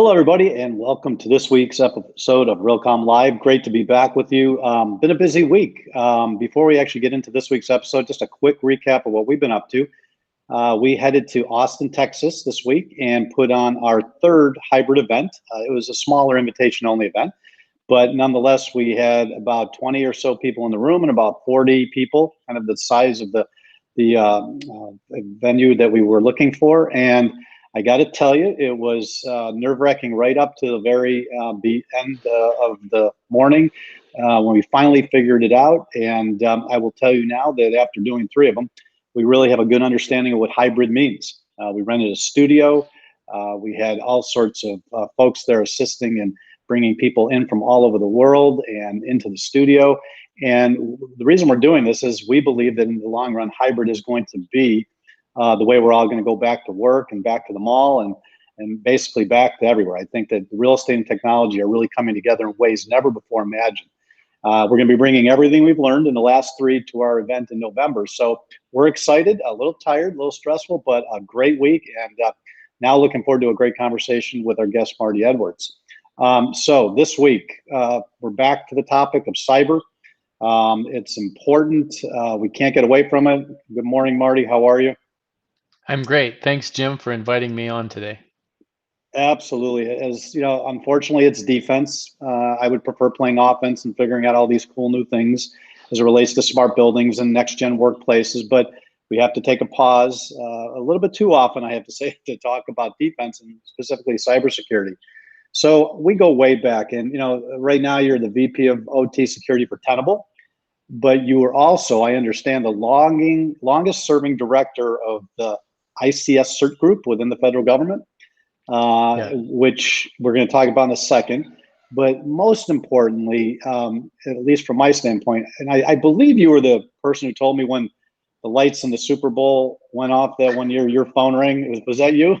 Hello, everybody, and welcome to this week's episode of Realcomm Live. Great to be back with you. Been a busy week. Before we actually get into this week's episode, just a quick recap of what we've been up to. We headed to Austin, Texas this week and put on our third hybrid event. It was a smaller invitation-only event, but nonetheless, we had about 20 or so people in the room and about 40 people, kind of the size of the venue that we were looking for. And I got to tell you, it was nerve-wracking right up to the very end of the morning when we finally figured it out. And I will tell you now that after doing 3 of them, we really have a good understanding of what hybrid means. We rented a studio. We had all sorts of folks there assisting and bringing people in from all over the world and into the studio. And the reason we're doing this is we believe that in the long run, hybrid is going to be the way we're all going to go back to work and back to the mall and basically back to everywhere. I think that real estate and technology are really coming together in ways never before imagined. We're going to be bringing everything we've learned in the last 3 to our event in November. So we're excited, a little tired, a little stressful, but a great week. And now looking forward to a great conversation with our guest, Marty Edwards. So this week, we're back to the topic of cyber. It's important. We can't get away from it. Good morning, Marty. How are you? I'm great. Thanks, Jim, for inviting me on today. Absolutely. As you know, unfortunately, it's defense. I would prefer playing offense and figuring out all these cool new things as it relates to smart buildings and next-gen workplaces. But we have to take a pause a little bit too often, I have to say, to talk about defense and specifically cybersecurity. So we go way back. And, you know, right now you're the VP of OT security for Tenable. But you were also, I understand, the longest serving director of the ICS CERT group within the federal government, which we're going to talk about in a second. But most importantly, at least from my standpoint, and I believe you were the person who told me when the lights in the Super Bowl went off that one year, your phone rang. Was that you?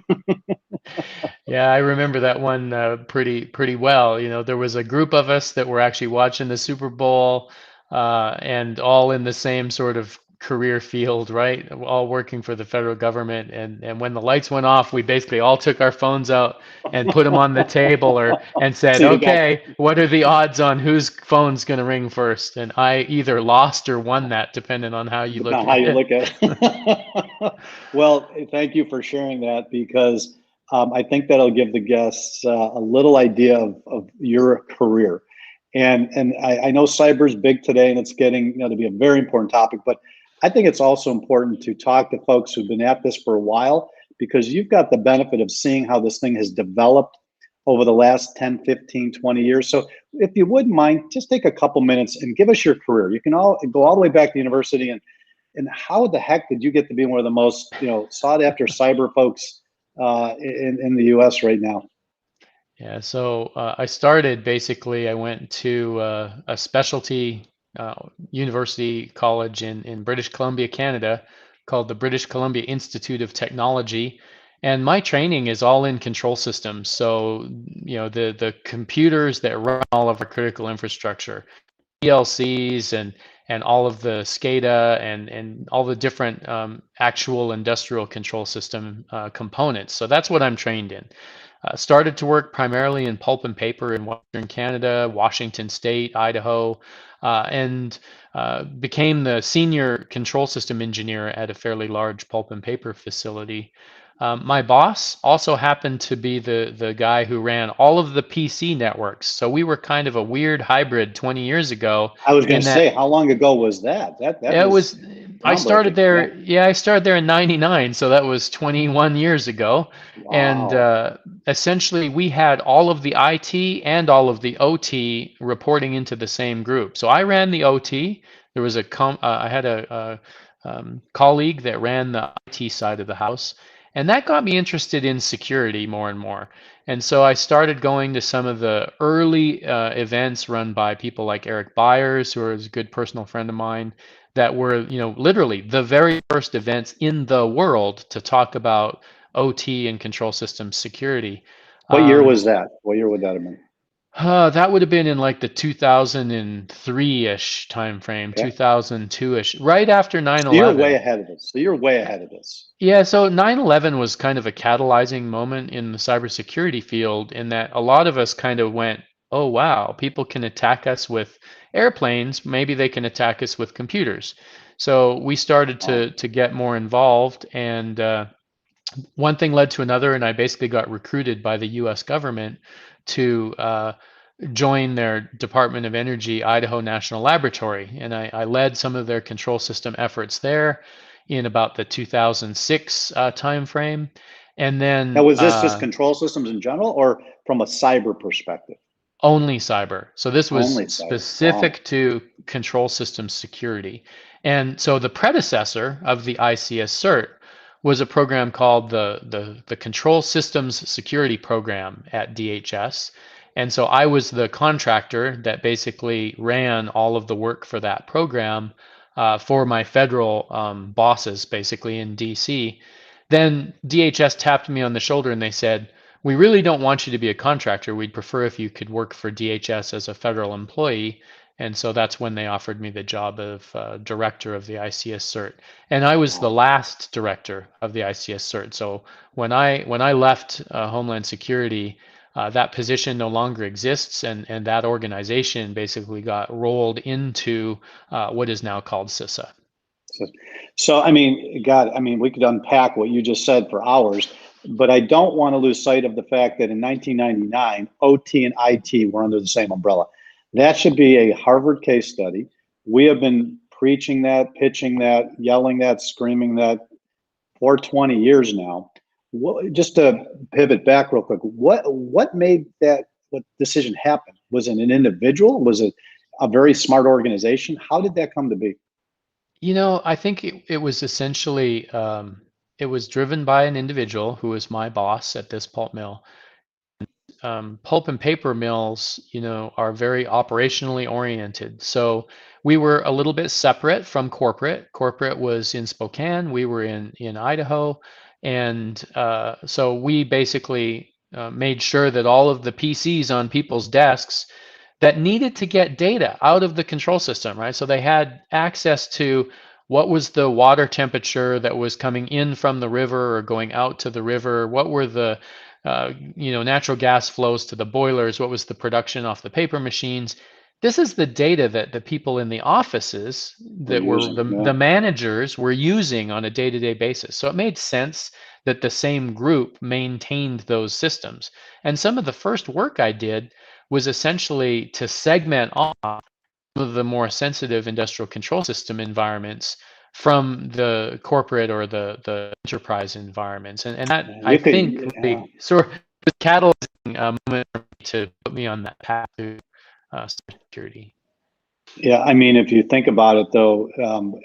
Yeah, I remember that one pretty well. You know, there was a group of us that were actually watching the Super Bowl and all in the same sort of career field, right? All working for the federal government. And when the lights went off, we basically all took our phones out and put them on the table and said, okay, what are the odds on whose phone's going to ring first? And I either lost or won that, depending on how you look at it. Well, thank you for sharing that, because I think that'll give the guests a little idea of your career. And I know cyber is big today, and it's getting to be a very important topic, but I think it's also important to talk to folks who've been at this for a while, because you've got the benefit of seeing how this thing has developed over the last 10, 15, 20 years. So if you wouldn't mind, just take a couple minutes and give us your career. You can go all the way back to university, and how the heck did you get to be one of the most sought after cyber folks in the US right now? Yeah, so I started basically, I went to a specialty university college in British Columbia, Canada, called the British Columbia Institute of Technology. And my training is all in control systems. So, you know, the computers that run all of our critical infrastructure, PLCs and all of the SCADA and all the different actual industrial control system components. So that's what I'm trained in. Started to work primarily in pulp and paper in Western Canada, Washington State, Idaho, and became the senior control system engineer at a fairly large pulp and paper facility. My boss also happened to be the guy who ran all of the PC networks. So we were kind of a weird hybrid 20 years ago. I was going to say, how long ago was that? That was I started there. Yeah, I started there in '99, so that was 21 years ago. Wow. And essentially, we had all of the IT and all of the OT reporting into the same group. So I ran the OT. There was I had a colleague that ran the IT side of the house, and that got me interested in security more and more. And so I started going to some of the early events run by people like Eric Byers, who is a good personal friend of mine, that were, literally the very first events in the world to talk about OT and control systems security. What year was that? What year would that have been? That would have been in like the 2003-ish time frame, Okay. 2002-ish, right after So you're way 9/11. ahead of this. So you're way ahead of this. Yeah, so 9/11 was kind of a catalyzing moment in the cybersecurity field in that a lot of us kind of went, oh, wow, people can attack us with airplanes. Maybe they can attack us with computers. So we started Wow. to get more involved, and one thing led to another, and I basically got recruited by the U.S. government to join their Department of Energy Idaho National Laboratory, and I led some of their control system efforts there in about the 2006 time frame, and Now, then was this just control systems in general or from a cyber perspective? only cyber. So this was Only cyber. Wow. specific to control system security. And so the predecessor of the ICS CERT was a program called the Control Systems Security Program at DHS. And so I was the contractor that basically ran all of the work for that program for my federal bosses, basically in DC. Then DHS tapped me on the shoulder and they said, we really don't want you to be a contractor. We'd prefer if you could work for DHS as a federal employee. And so that's when they offered me the job of director of the ICS CERT. And I was the Wow. last director of the ICS CERT. So when I left Homeland Security, that position no longer exists, and that organization basically got rolled into what is now called CISA. So, I mean, God, I mean, we could unpack what you just said for hours, but I don't want to lose sight of the fact that in 1999, OT and IT were under the same umbrella. That should be a Harvard case study. We have been preaching that, pitching that, yelling that, screaming that for 20 years now. Just to pivot back real quick, what made that what decision happen? Was it an individual? Was it a very smart organization? How did that come to be? I think it was essentially it was driven by an individual who was my boss at this pulp mill. Pulp and paper mills, are very operationally oriented. So we were a little bit separate from corporate. Corporate was in Spokane. We were in Idaho, and so we basically made sure that all of the PCs on people's desks that needed to get data out of the control system, right? So they had access to what was the water temperature that was coming in from the river or going out to the river, what were the natural gas flows to the boilers, what was the production off the paper machines. This is the data that the people in the offices We're that were using, yeah. the managers were using on a day-to-day basis. So it made sense that the same group maintained those systems. And some of the first work I did was essentially to segment off some of the more sensitive industrial control system environments from the corporate or the enterprise environments. And that, I You could, think, yeah. really sort of was catalyzing moment for me to put me on that path to security. Yeah, I mean, if you think about it, though,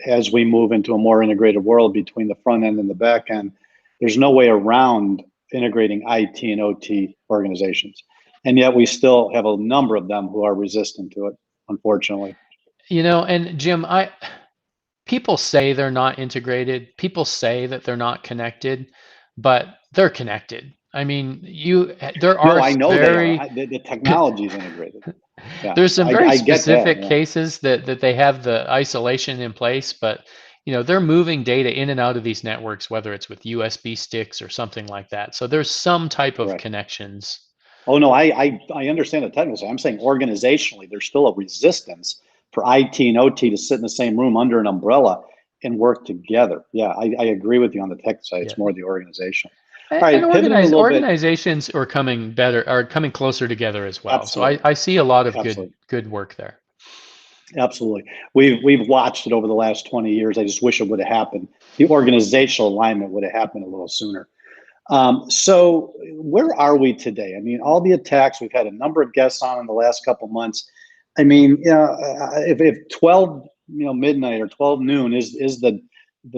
as we move into a more integrated world between the front end and the back end, there's no way around integrating IT and OT organizations. And yet we still have a number of them who are resistant to it, unfortunately. And Jim, people say they're not integrated. People say that they're not connected, but they're connected. I mean, there No, are I know they are. very The technology is integrated. Yeah, there's some very I get that. specific Yeah, cases that they have the isolation in place, but they're moving data in and out of these networks, whether it's with USB sticks or something like that. So there's some type of correct. connections. Oh no, I understand the technical side. I'm saying organizationally, there's still a resistance for IT and OT to sit in the same room under an umbrella and work together. Yeah, I agree with you on the tech side. Yeah. It's more the organization. All And right, pivoting a little bit. organizations are coming closer together as well. So Absolutely, I see a lot of absolutely, good work there. absolutely. We've watched it over the last 20 years. I just wish it would have happened. The organizational alignment would have happened a little sooner. So where are we today? I mean, all the attacks, we've had a number of guests on in the last couple of months. I mean, if 12, midnight or 12 noon is the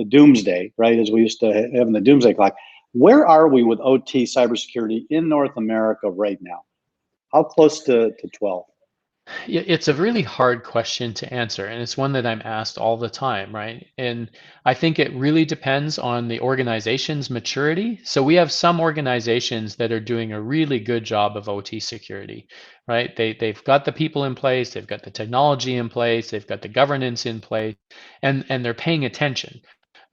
doomsday, right? As we used to have in the doomsday clock. Where are we with OT cybersecurity in North America right now? How close to 12? It's a really hard question to answer, and it's one that I'm asked all the time, right? And I think it really depends on the organization's maturity. So we have some organizations that are doing a really good job of OT security, right? They've got the people in place, they've got the technology in place, they've got the governance in place, and they're paying attention.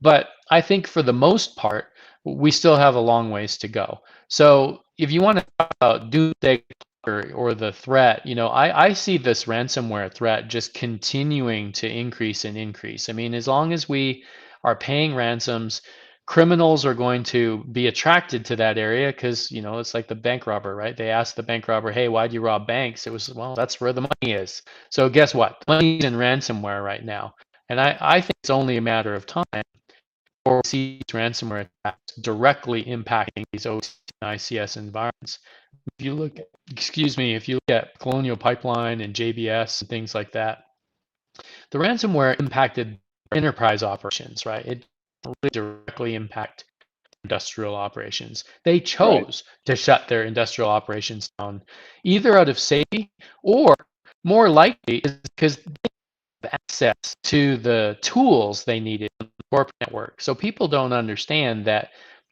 But I think for the most part, we still have a long ways to go. So if you want to talk about doomsday or the threat, I see this ransomware threat just continuing to increase and increase. I mean, as long as we are paying ransoms, criminals are going to be attracted to that area because, it's like the bank robber, right? They asked the bank robber, hey, why'd you rob banks? It was, well, that's where the money is. So guess what? The money's in ransomware right now. And I think it's only a matter of time or see ransomware attacks directly impacting these OT and ICS environments. If you look at, if you look at Colonial Pipeline and JBS and things like that, the ransomware impacted enterprise operations, right? It really directly impact industrial operations. They chose to shut their industrial operations down, either out of safety or more likely is because access to the tools they needed on the corporate network. So people don't understand that,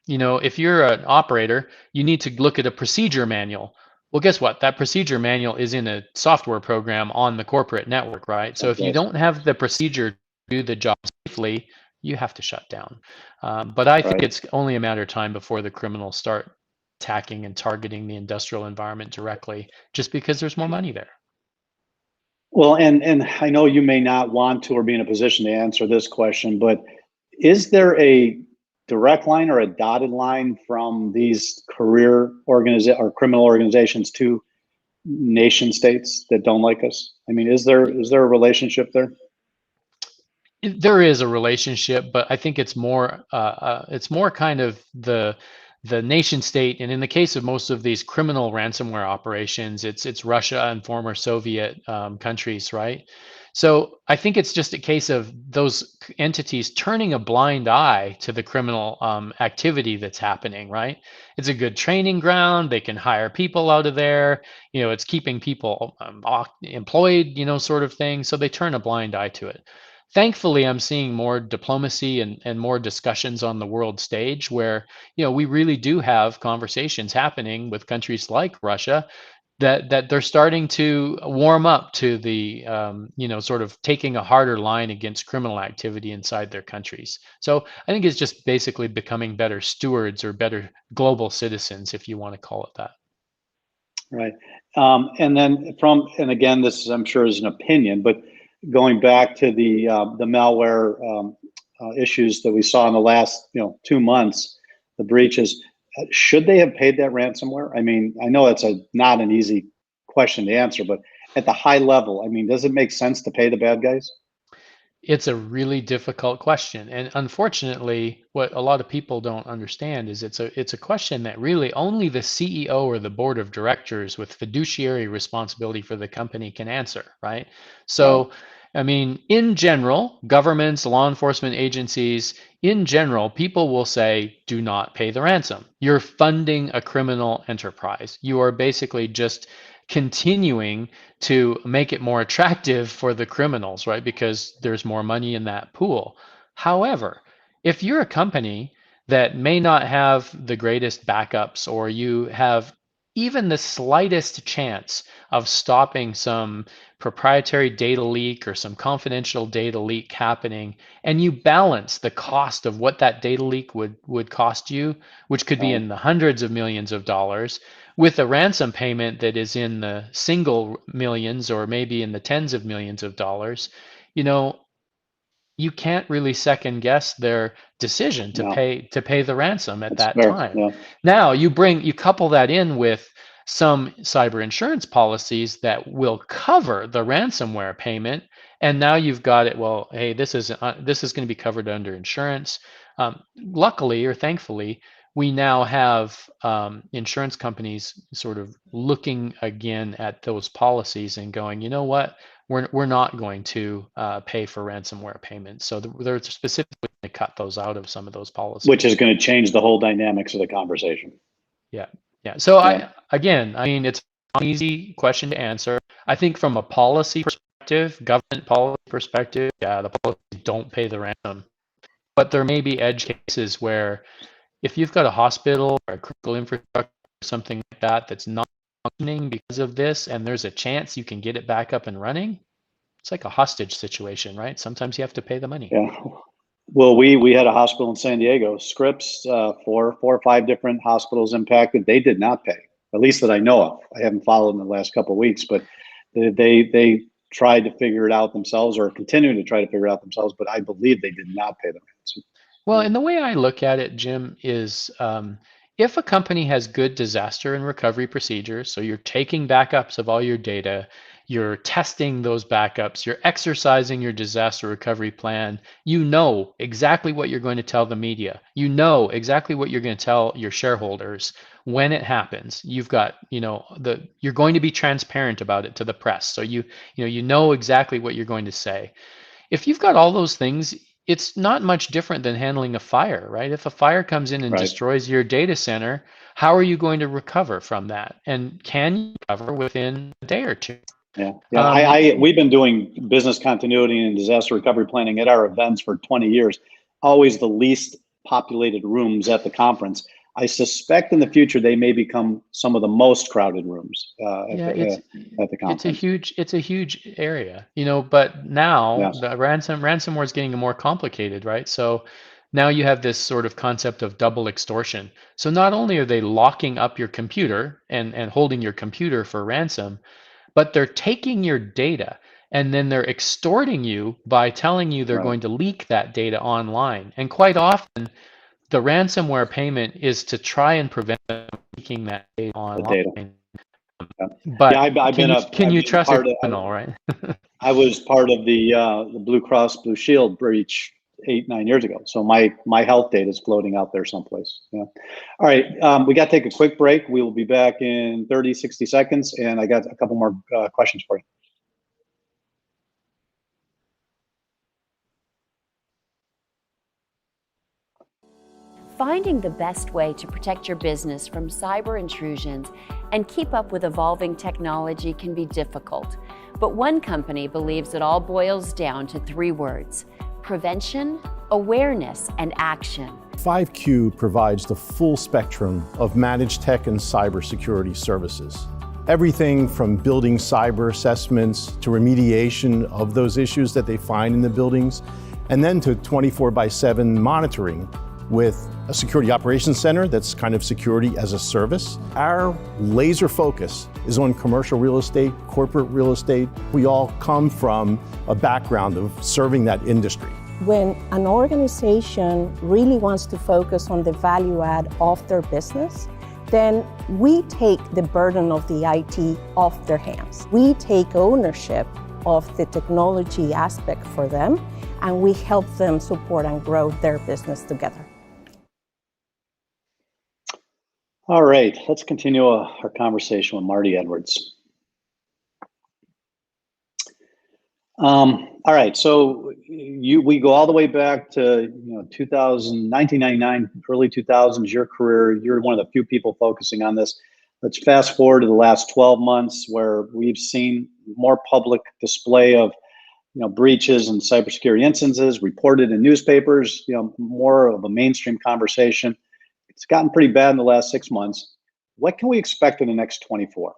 if you're an operator, you need to look at a procedure manual. Well, guess what? That procedure manual is in a software program on the corporate network, right? So if you don't have the procedure to do the job safely, you have to shut down. But I think it's only a matter of time before the criminals start attacking and targeting the industrial environment directly, just because there's more money there. Well, and I know you may not want to or be in a position to answer this question, but is there a direct line or a dotted line from these or criminal organizations to nation states that don't like us? I mean, is there a relationship there? There is a relationship, but I think it's more kind of the nation state, and in the case of most of these criminal ransomware operations, it's Russia and former Soviet countries, right? So I think it's just a case of those entities turning a blind eye to the criminal activity that's happening, right? It's a good training ground. They can hire people out of there. It's keeping people employed, sort of thing. So they turn a blind eye to it. Thankfully, I'm seeing more diplomacy and more discussions on the world stage where, we really do have conversations happening with countries like Russia that they're starting to warm up to the, sort of taking a harder line against criminal activity inside their countries. So I think it's just basically becoming better stewards or better global citizens, if you want to call it that. Right. And then and again, this is, I'm sure, is an opinion, but going back to the malware issues that we saw in the last 2 months, the breaches, should they have paid that ransomware? I mean, I know that's not an easy question to answer, but at the high level, I mean, does it make sense to pay the bad guys? It's a really difficult question, and unfortunately, what a lot of people don't understand is it's a question that really only the CEO or the board of directors with fiduciary responsibility for the company can answer, right? So, I mean, in general, governments, law enforcement agencies, in general, people will say, do not pay the ransom. You're funding a criminal enterprise. You are basically just continuing to make it more attractive for the criminals, right? Because there's more money in that pool. However, if you're a company that may not have the greatest backups, or you have even the slightest chance of stopping some proprietary data leak or some confidential data leak happening, and you balance the cost of what that data leak would cost you, which could be in the hundreds of millions of dollars, with a ransom payment that is in the single millions or maybe in the tens of millions of dollars, you can't really second guess their decision to pay the ransom at that time. Yeah. Now you couple that in with some cyber insurance policies that will cover the ransomware payment, and now you've got it. Well, hey, this is going to be covered under insurance. Luckily or thankfully, we now have insurance companies sort of looking again at those policies and going, you know what? We're not going to pay for ransomware payments. So they're specifically going to cut those out of some of those policies. Which is going to change the whole dynamics of the conversation. Yeah. So I mean, it's an easy question to answer. I think from a policy perspective, government policy perspective, yeah, the policies don't pay the ransom. But there may be edge cases where if you've got a hospital or a critical infrastructure or something like that that's not functioning because of this, and there's a chance you can get it back up and running, it's like a hostage situation, right? Sometimes you have to pay the money. Yeah. Well, we had a hospital in San Diego, Scripps, four or five different hospitals impacted. They did not pay, at least that I know of. I haven't followed in the last couple of weeks, but they tried to figure it out themselves, or continuing to try to figure it out themselves. But I believe they did not pay the ransom. Well, and the way I look at it, Jim, is if a company has good disaster and recovery procedures, so you're taking backups of all your data, you're testing those backups, you're exercising your disaster recovery plan, you know exactly what you're going to tell the media, you know exactly what you're going to tell your shareholders when it happens. You've got, you're going to be transparent about it to the press, so you know exactly what you're going to say. If you've got all those things, it's not much different than handling a fire, right? If a fire comes in and Right. destroys your data center, how are you going to recover from that? And can you recover within a day or two? Yeah. We've been doing business continuity and disaster recovery planning at our events for 20 years. Always the least populated rooms at the conference. I suspect in the future they may become some of the most crowded rooms at the conference. It's a huge area, but now Yes. the ransomware is getting more complicated, right? So now you have this sort of concept of double extortion. So not only are they locking up your computer and holding your computer for ransom, but they're taking your data and then they're extorting you by telling you they're going to leak that data online. And quite often, the ransomware payment is to try and prevent them from leaking that data online. But yeah, can you trust a criminal, right? I was part of the Blue Cross Blue Shield breach 8-9 years ago, so my health data is floating out there someplace. Yeah. All right, we got to take a quick break. We will be back in 30-60 seconds, and I got a couple more questions for you. Finding the best way to protect your business from cyber intrusions and keep up with evolving technology can be difficult. But one company believes it all boils down to 3 words: prevention, awareness, and action. 5Q provides the full spectrum of managed tech and cybersecurity services. Everything from building cyber assessments to remediation of those issues that they find in the buildings, and then to 24/7 monitoring with a security operations center that's kind of security as a service. Our laser focus is on commercial real estate, corporate real estate. We all come from a background of serving that industry. When an organization really wants to focus on the value add of their business, then we take the burden of the IT off their hands. We take ownership of the technology aspect for them, and we help them support and grow their business together. All right, let's continue our conversation with Marty Edwards. All right, so we go all the way back to 1999, early 2000s, your career. You're one of the few people focusing on this. Let's fast forward to the last 12 months, where we've seen more public display of breaches and cybersecurity instances reported in newspapers. More of a mainstream conversation. It's gotten pretty bad in the last 6 months. What can we expect in the next 24?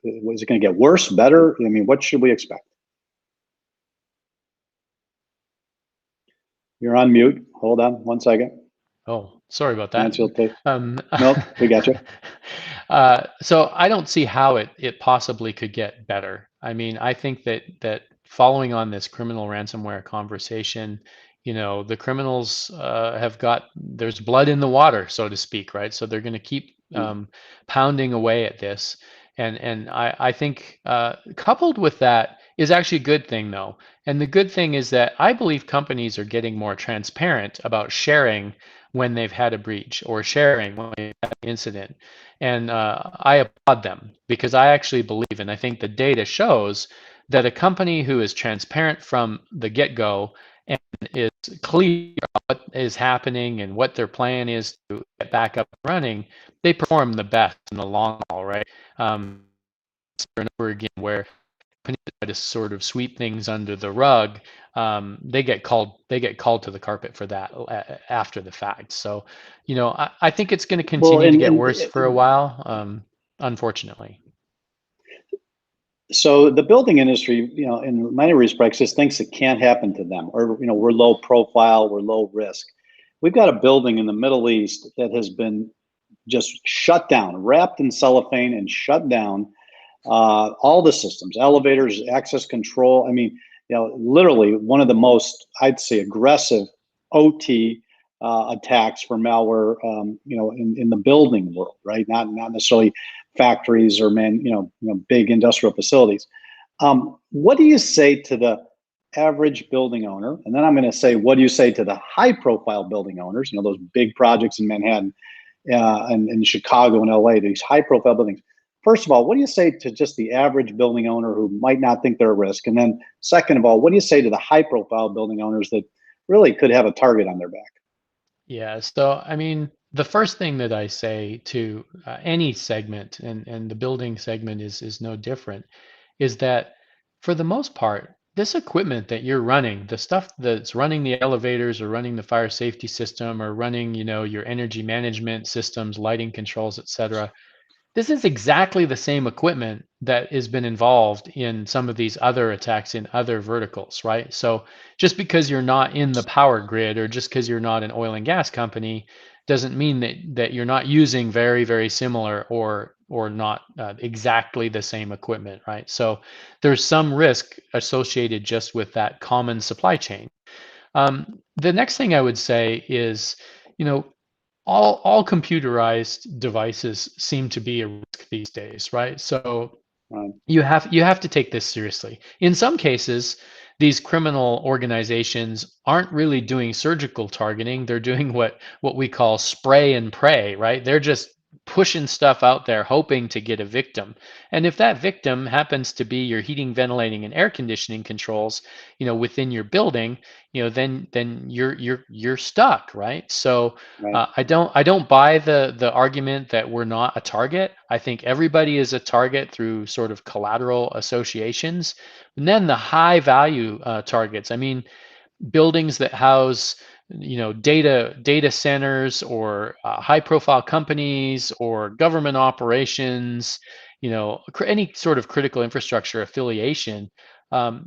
Is it going to get worse, better? I mean, what should we expect? You're on mute. Hold on 1 second. Oh, sorry about that. Nope, we got you. So I don't see how it possibly could get better. I mean, I think that following on this criminal ransomware conversation, the criminals there's blood in the water, so to speak, right? So they're going to keep pounding away at this. And I think coupled with that is actually a good thing, though. And the good thing is that I believe companies are getting more transparent about sharing when they've had a breach or sharing when they've had an incident. And I applaud them, because I actually believe, and I think the data shows, that a company who is transparent from the get-go and is clear about what is happening and what their plan is to get back up and running, they perform the best in the long haul, right? Over and over again, where companies that try to sort of sweep things under the rug, they get called to the carpet for that after the fact. So, you know, I think it's going to continue to get worse for a while, unfortunately. So the building industry, you know, in many respects, just thinks it can't happen to them, or, you know, we're low profile, we're low risk. We've got a building in the Middle East that has been just shut down, wrapped in cellophane and shut down. All the systems, elevators, access control. I mean, you know, literally one of the most, I'd say, aggressive OT attacks for malware, you know, in the building world, right? Not necessarily factories or big industrial facilities. What do you say to the average building owner? And then I'm going to say, what do you say to the high-profile building owners? You know, those big projects in Manhattan and in Chicago and LA, these high-profile buildings. First of all, what do you say to just the average building owner who might not think they're a risk? And then second of all, what do you say to the high-profile building owners that really could have a target on their back? Yeah, so I mean, the first thing that I say to any segment, and the building segment is no different, is that for the most part, this equipment that you're running, the stuff that's running the elevators or running the fire safety system or running, you know, your energy management systems, lighting controls, etc., this is exactly the same equipment that has been involved in some of these other attacks in other verticals, right? So just because you're not in the power grid or just because you're not an oil and gas company doesn't mean that you're not using very, very similar or not exactly the same equipment, right? So there's some risk associated just with that common supply chain. The next thing I would say is, you know, all computerized devices seem to be a risk these days, right? So you have to take this seriously. In some cases, these criminal organizations aren't really doing surgical targeting. They're doing what we call spray and pray, right? They're just pushing stuff out there hoping to get a victim. And if that victim happens to be your heating, ventilating, and air conditioning controls, you know, within your building, you know, then you're stuck, right? So I don't buy the argument that we're not a target. I think everybody is a target through sort of collateral associations. And then the high value targets. I mean, buildings that house, you know, data centers or high profile companies or government operations, you know, any sort of critical infrastructure affiliation,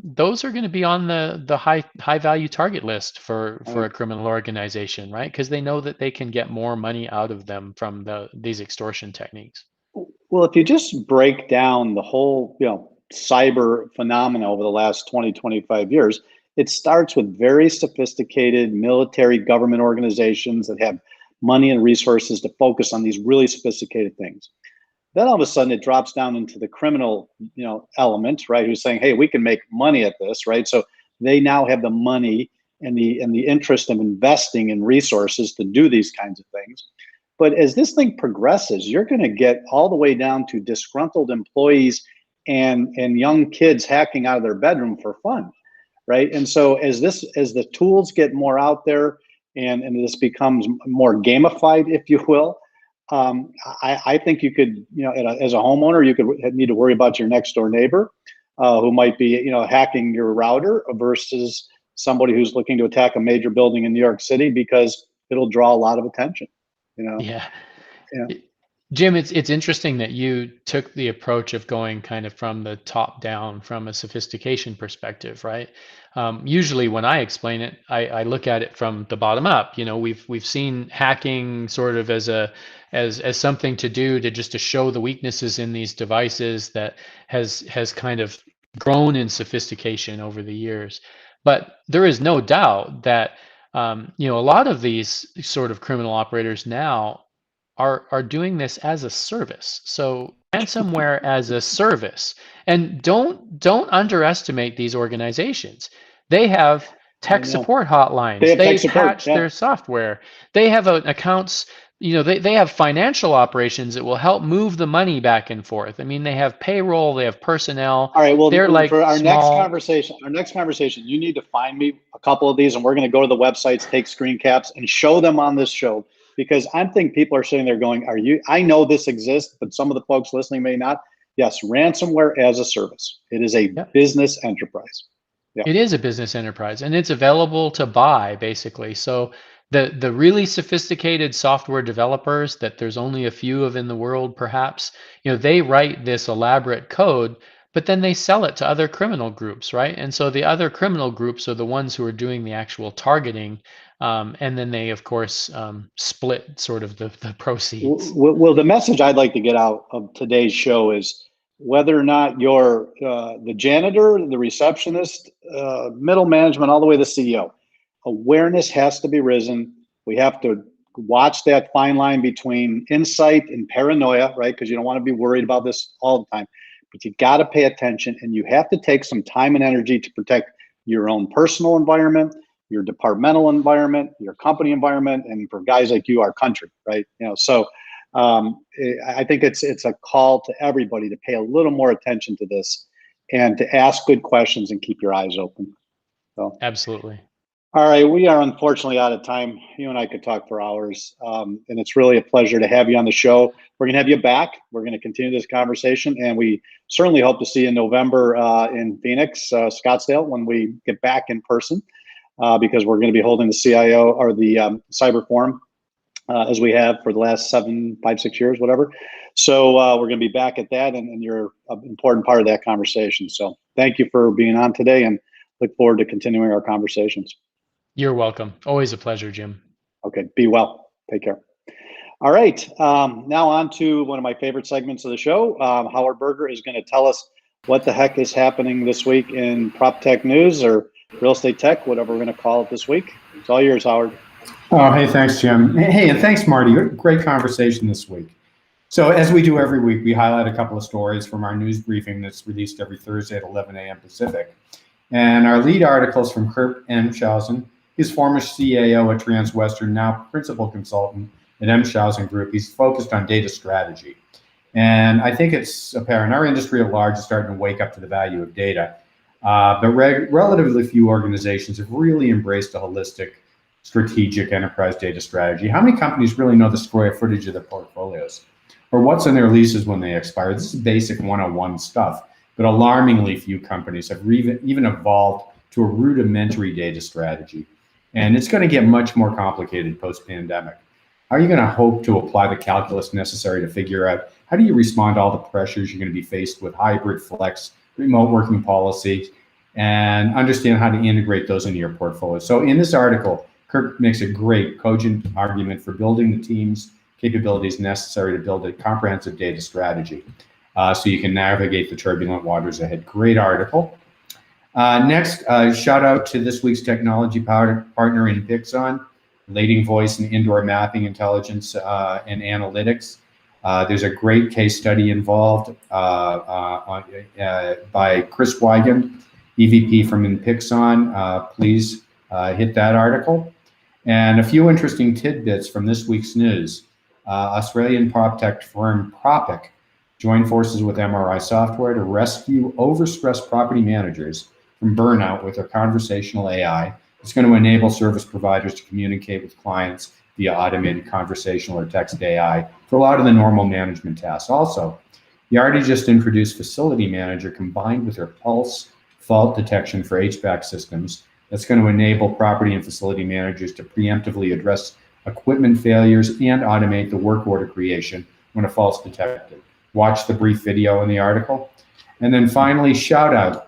those are going to be on the high value target list for a criminal organization, right? Because they know that they can get more money out of them from these extortion techniques. Well, if you just break down the whole, you know, cyber phenomena over the last 20, 25 years, it starts with very sophisticated military government organizations that have money and resources to focus on these really sophisticated things. Then all of a sudden it drops down into the criminal, you know, element, right? Who's saying, hey, we can make money at this, right? So they now have the money and the interest of investing in resources to do these kinds of things. But as this thing progresses, you're going to get all the way down to disgruntled employees and young kids hacking out of their bedroom for fun, right? And so as the tools get more out there and this becomes more gamified, if you will, I think you could, you know, as a homeowner, you could need to worry about your next door neighbor who might be, you know, hacking your router versus somebody who's looking to attack a major building in New York City, because it'll draw a lot of attention, you know? Yeah. Jim, it's interesting that you took the approach of going kind of from the top down, from a sophistication perspective, right? Usually when I explain it, I look at it from the bottom up. You know, we've seen hacking sort of as something to do to show the weaknesses in these devices that has kind of grown in sophistication over the years. But there is no doubt that you know, a lot of these sort of criminal operators now are doing this as a service. So ransomware as a service. And don't underestimate these organizations. They have tech support hotlines. They patch their software. They have accounts, you know, they have financial operations that will help move the money back and forth. I mean, they have payroll, they have personnel. All right, well, they're like for our small... next conversation, you need to find me a couple of these, and we're going to go to the websites, take screen caps, and show them on this show. Because I think people are sitting there going, I know this exists, but some of the folks listening may not. Yes, ransomware as a service. It is a Yep. business enterprise. Yep. It is a business enterprise, and it's available to buy basically. So the really sophisticated software developers that there's only a few of in the world, perhaps, they write this elaborate code, but then they sell it to other criminal groups, right? And so the other criminal groups are the ones who are doing the actual targeting, and then they, of course, split sort of the proceeds. Well, the message I'd like to get out of today's show is whether or not you're the janitor, the receptionist, middle management, all the way to the CEO, awareness has to be risen. We have to watch that fine line between insight and paranoia, right? Because you don't want to be worried about this all the time. But you got to pay attention, and you have to take some time and energy to protect your own personal environment, your departmental environment, your company environment, and for guys like you, our country, right? So I think it's a call to everybody to pay a little more attention to this and to ask good questions and keep your eyes open. So Absolutely. all right, we are unfortunately out of time. You and I could talk for hours, and it's really a pleasure to have you on the show. We're going to have you back. We're going to continue this conversation, and we certainly hope to see you in November in Phoenix, Scottsdale, when we get back in person, because we're going to be holding the CIO or the Cyber Forum as we have for the last 5, 6 years, whatever. So we're going to be back at that, and you're an important part of that conversation. So thank you for being on today, and look forward to continuing our conversations. You're welcome. Always a pleasure, Jim. Okay, be well. Take care. All right, now on to one of my favorite segments of the show. Howard Berger is going to tell us what the heck is happening this week in prop tech news or real estate tech, whatever we're going to call it this week. It's all yours, Howard. Oh, hey, thanks, Jim. Hey, and thanks, Marty. Great conversation this week. So as we do every week, we highlight a couple of stories from our news briefing that's released every Thursday at 11 a.m. Pacific. And our lead article is from Kurt Emshausen. He's former CAO at Transwestern, now principal consultant at Emshausen Group. He's focused on data strategy. And I think it's apparent our industry at large is starting to wake up to the value of data. But relatively few organizations have really embraced a holistic, strategic enterprise data strategy. How many companies really know the square footage of their portfolios or what's in their leases when they expire? This is basic 101 stuff, but alarmingly few companies have even evolved to a rudimentary data strategy. And it's going to get much more complicated post-pandemic. How are you going to hope to apply the calculus necessary to figure out how do you respond to all the pressures you're going to be faced with hybrid, flex, remote working policies, and understand how to integrate those into your portfolio? So in this article, Kirk makes a great, cogent argument for building the team's capabilities necessary to build a comprehensive data strategy so you can navigate the turbulent waters ahead. Great article. Next, shout out to this week's technology partner in Pixon, leading voice in indoor mapping intelligence and analytics. There's a great case study involved by Chris Weigand, EVP from Pixon. Please hit that article. And a few interesting tidbits from this week's news. Australian prop tech firm Propic joined forces with MRI Software to rescue overstressed property managers from burnout with their conversational AI. It's going to enable service providers to communicate with clients via automated conversational or text AI for a lot of the normal management tasks. Also, Yardi just introduced Facility Manager combined with their Pulse fault detection for HVAC systems. That's going to enable property and facility managers to preemptively address equipment failures and automate the work order creation when a fault's detected. Watch the brief video in the article. And then finally, shout out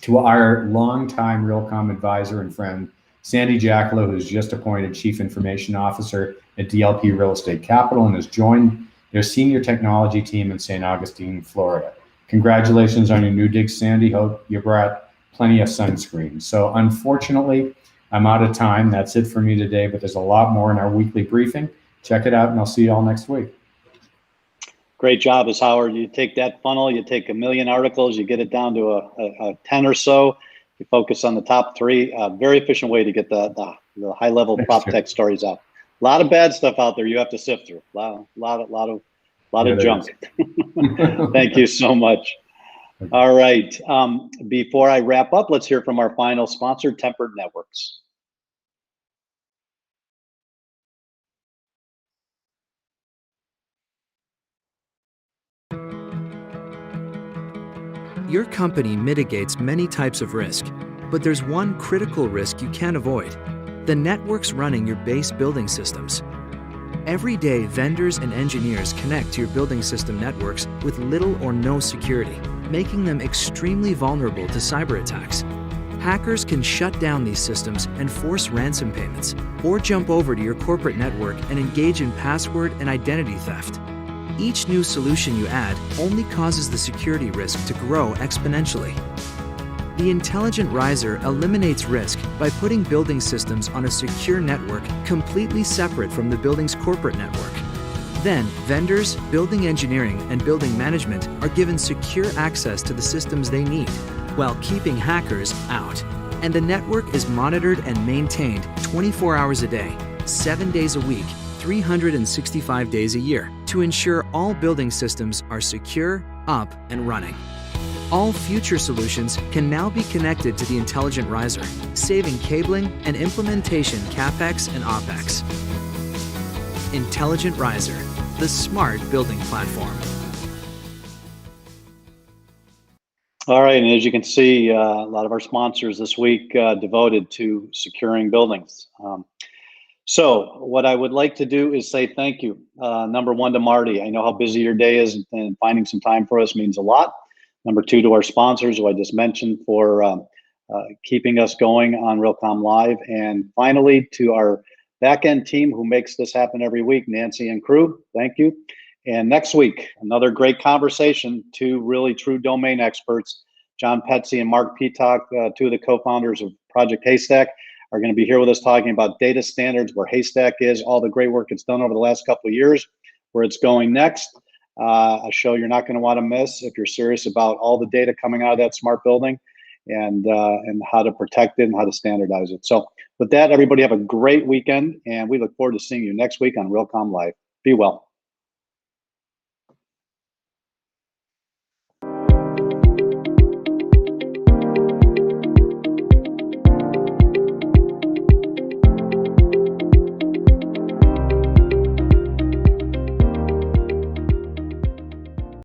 to our longtime Realcomm advisor and friend, Sandy Jackalow, who's just appointed Chief Information Officer at DLP Real Estate Capital and has joined their senior technology team in St. Augustine, Florida. Congratulations on your new dig, Sandy. Hope you brought plenty of sunscreen. So unfortunately, I'm out of time. That's it for me today, but there's a lot more in our weekly briefing. Check it out, and I'll see you all next week. Great job, as Howard. You take that funnel, you take 1 million articles, you get it down to a 10 or so. You focus on the top 3. Very efficient way to get the high-level prop tech stories out. A lot of bad stuff out there you have to sift through. A lot of junk. Thank you so much. All right. Before I wrap up, let's hear from our final sponsor, Tempered Networks. Your company mitigates many types of risk, but there's one critical risk you can't avoid: the networks running your base building systems. Every day, vendors and engineers connect to your building system networks with little or no security, making them extremely vulnerable to cyber attacks. Hackers can shut down these systems and force ransom payments, or jump over to your corporate network and engage in password and identity theft. Each new solution you add only causes the security risk to grow exponentially. The Intelligent Riser eliminates risk by putting building systems on a secure network completely separate from the building's corporate network. Then, vendors, building engineering, and building management are given secure access to the systems they need, while keeping hackers out. And the network is monitored and maintained 24 hours a day, 7 days a week, 365 days a year, to ensure all building systems are secure, up, and running. All future solutions can now be connected to the Intelligent Riser, saving cabling and implementation CapEx and OpEx. Intelligent Riser, the smart building platform. All right, and as you can see, a lot of our sponsors this week devoted to securing buildings. So what I would like to do is say thank you. Number one, to Marty. I know how busy your day is, and finding some time for us means a lot. Number two, to our sponsors, who I just mentioned, for keeping us going on Realcomm Live. And finally, to our back-end team who makes this happen every week, Nancy and crew, thank you. And next week, another great conversation, two really true domain experts, John Petsy and Mark Peacock, two of the co-founders of Project Haystack, are going to be here with us talking about data standards, where Haystack is, all the great work it's done over the last couple of years, where it's going next. A show you're not going to want to miss if you're serious about all the data coming out of that smart building, and how to protect it and how to standardize it. So with that, everybody have a great weekend, and we look forward to seeing you next week on Realcomm Live. Be well.